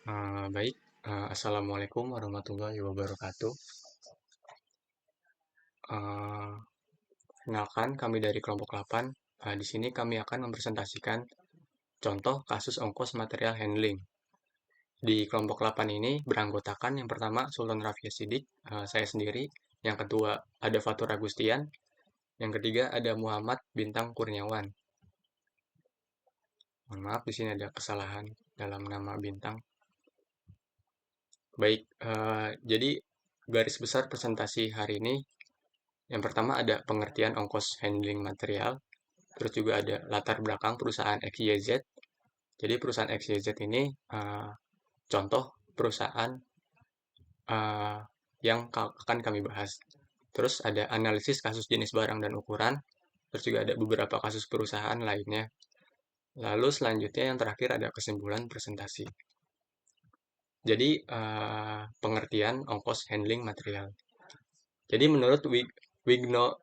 Baik, assalamualaikum warahmatullahi wabarakatuh. Eh, Kenalkan, kami dari kelompok 8. Di sini kami akan mempresentasikan contoh kasus ongkos material handling. Di kelompok 8 ini beranggotakan yang pertama Sultan Raffi Sidik, saya sendiri. Yang kedua ada Fatur Agustian. Yang ketiga ada Muhammad Bintang Kurniawan. Mohon maaf, di sini ada kesalahan dalam nama Bintang. Baik, jadi garis besar presentasi hari ini. Yang pertama ada pengertian ongkos handling material, terus juga ada latar belakang perusahaan XYZ. Jadi perusahaan XYZ ini contoh perusahaan uh, yang akan kami bahas. Terus ada analisis kasus jenis barang dan ukuran, terus juga ada beberapa kasus perusahaan lainnya. Lalu selanjutnya yang terakhir ada kesimpulan presentasi. Jadi pengertian ongkos handling material. Jadi menurut Wigno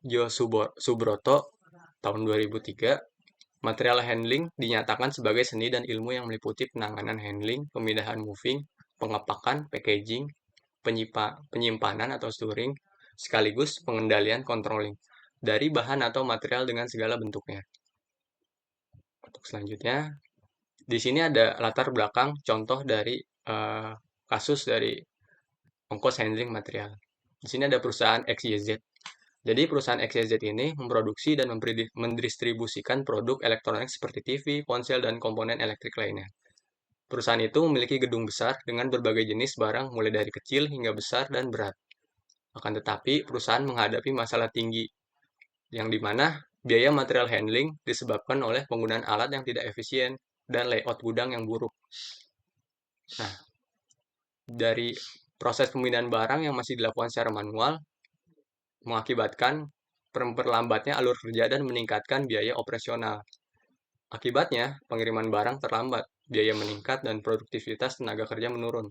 Subroto tahun 2003, material handling dinyatakan sebagai seni dan ilmu yang meliputi penanganan handling, pemindahan moving, pengepakan, packaging, penyimpanan atau storing, sekaligus pengendalian controlling dari bahan atau material dengan segala bentuknya. Untuk selanjutnya, di sini ada latar belakang contoh dari eh, kasus dari ongkos handling material. Di sini ada perusahaan XYZ. Jadi perusahaan XYZ ini memproduksi dan mendistribusikan produk elektronik seperti TV, ponsel, dan komponen elektrik lainnya. Perusahaan itu memiliki gedung besar dengan berbagai jenis barang mulai dari kecil hingga besar dan berat. Akan tetapi, perusahaan menghadapi masalah tinggi, yang dimana biaya material handling disebabkan oleh penggunaan alat yang tidak efisien dan layout gudang yang buruk. Nah, dari proses pemindahan barang yang masih dilakukan secara manual, mengakibatkan memperlambatnya alur kerja dan meningkatkan biaya operasional. Akibatnya, pengiriman barang terlambat, biaya meningkat, dan produktivitas tenaga kerja menurun.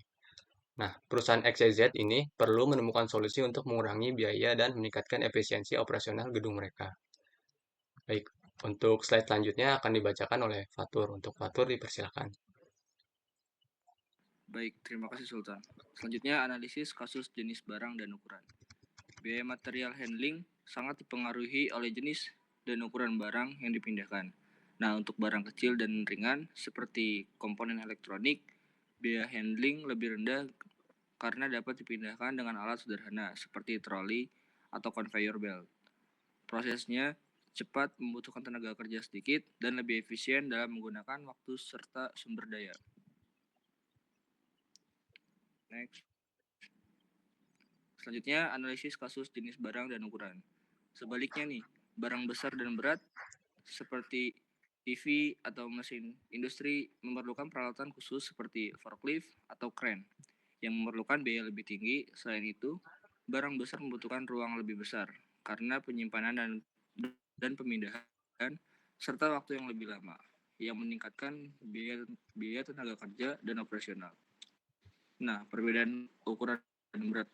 Nah, perusahaan XYZ ini perlu menemukan solusi untuk mengurangi biaya dan meningkatkan efisiensi operasional gedung mereka. Baik, untuk slide selanjutnya akan dibacakan oleh Fatur. Untuk Fatur, dipersilakan. Baik, terima kasih Sultan. Selanjutnya analisis kasus jenis barang dan ukuran. Biaya material handling sangat dipengaruhi oleh jenis dan ukuran barang yang dipindahkan. Nah, untuk barang kecil dan ringan seperti komponen elektronik, biaya handling lebih rendah karena dapat dipindahkan dengan alat sederhana seperti troli atau conveyor belt. Prosesnya cepat, membutuhkan tenaga kerja sedikit, dan lebih efisien dalam menggunakan waktu serta sumber daya. Next. Selanjutnya, analisis kasus jenis barang dan ukuran. Sebaliknya nih, barang besar dan berat seperti TV atau mesin industri memerlukan peralatan khusus seperti forklift atau crane yang memerlukan biaya lebih tinggi. Selain itu, barang besar membutuhkan ruang lebih besar karena penyimpanan dan pemindahan serta waktu yang lebih lama yang meningkatkan biaya tenaga kerja dan operasional. Nah, perbedaan ukuran dan berat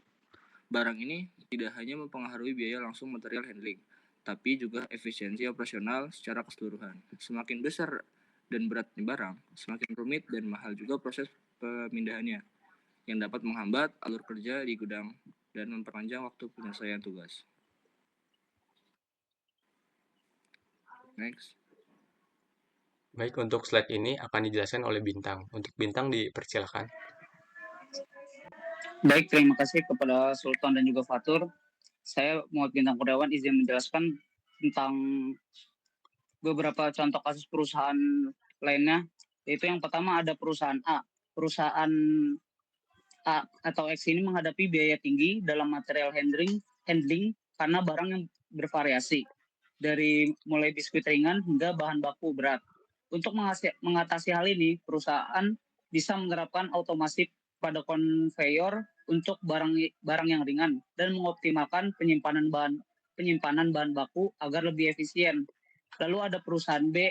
barang ini tidak hanya mempengaruhi biaya langsung material handling, tapi juga efisiensi operasional secara keseluruhan. Semakin besar dan beratnya barang, semakin rumit dan mahal juga proses pemindahannya, yang dapat menghambat alur kerja di gudang dan memperpanjang waktu penyelesaian tugas. Next. Baik, untuk slide ini akan dijelaskan oleh Bintang. Untuk Bintang, dipersilakan. Baik, terima kasih kepada Sultan dan juga Fatur. Saya Muhammad Bintang Kurniawan izin menjelaskan tentang beberapa contoh kasus perusahaan lainnya, yaitu yang pertama ada perusahaan A. Perusahaan A atau X ini menghadapi biaya tinggi dalam material handling karena barang yang bervariasi, dari mulai biskuit ringan hingga bahan baku berat. Untuk mengatasi hal ini, perusahaan bisa menerapkan otomasi pada konveyor untuk barang yang ringan dan mengoptimalkan penyimpanan bahan baku agar lebih efisien. Lalu ada perusahaan B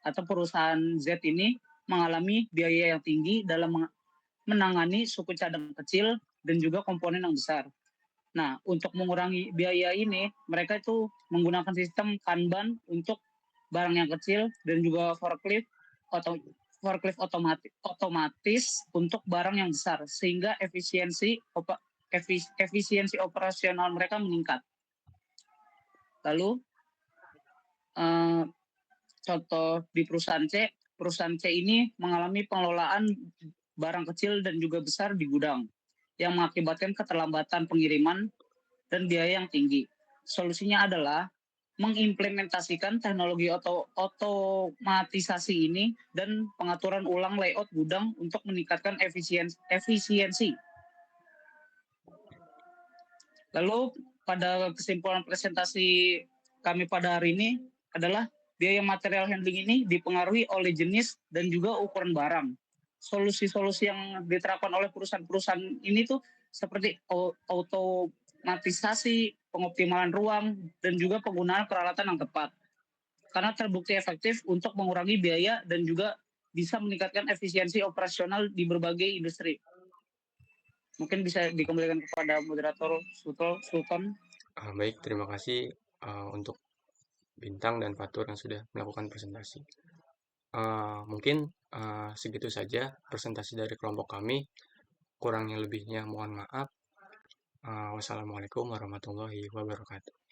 atau perusahaan Z ini mengalami biaya yang tinggi dalam menangani suku cadang kecil dan juga komponen yang besar. Nah, untuk mengurangi biaya ini, mereka itu menggunakan sistem Kanban untuk barang yang kecil dan juga forklift forklift otomatis untuk barang yang besar sehingga efisiensi operasional mereka meningkat. Lalu contoh di perusahaan C ini mengalami pengelolaan barang kecil dan juga besar di gudang yang mengakibatkan keterlambatan pengiriman dan biaya yang tinggi. Solusinya adalah mengimplementasikan teknologi otomatisasi ini dan pengaturan ulang layout gudang untuk meningkatkan efisiensi. Lalu pada kesimpulan presentasi kami pada hari ini adalah biaya material handling ini dipengaruhi oleh jenis dan juga ukuran barang. Solusi-solusi yang diterapkan oleh perusahaan-perusahaan ini tuh seperti otomatisasi, pengoptimalan ruang, dan juga penggunaan peralatan yang tepat. Karena terbukti efektif untuk mengurangi biaya dan juga bisa meningkatkan efisiensi operasional di berbagai industri. Mungkin bisa dikembalikan kepada moderator Sultan. Baik, terima kasih untuk Bintang dan Fatur yang sudah melakukan presentasi. Mungkin segitu saja presentasi dari kelompok kami. Kurangnya lebihnya mohon maaf. Wassalamualaikum warahmatullahi wabarakatuh.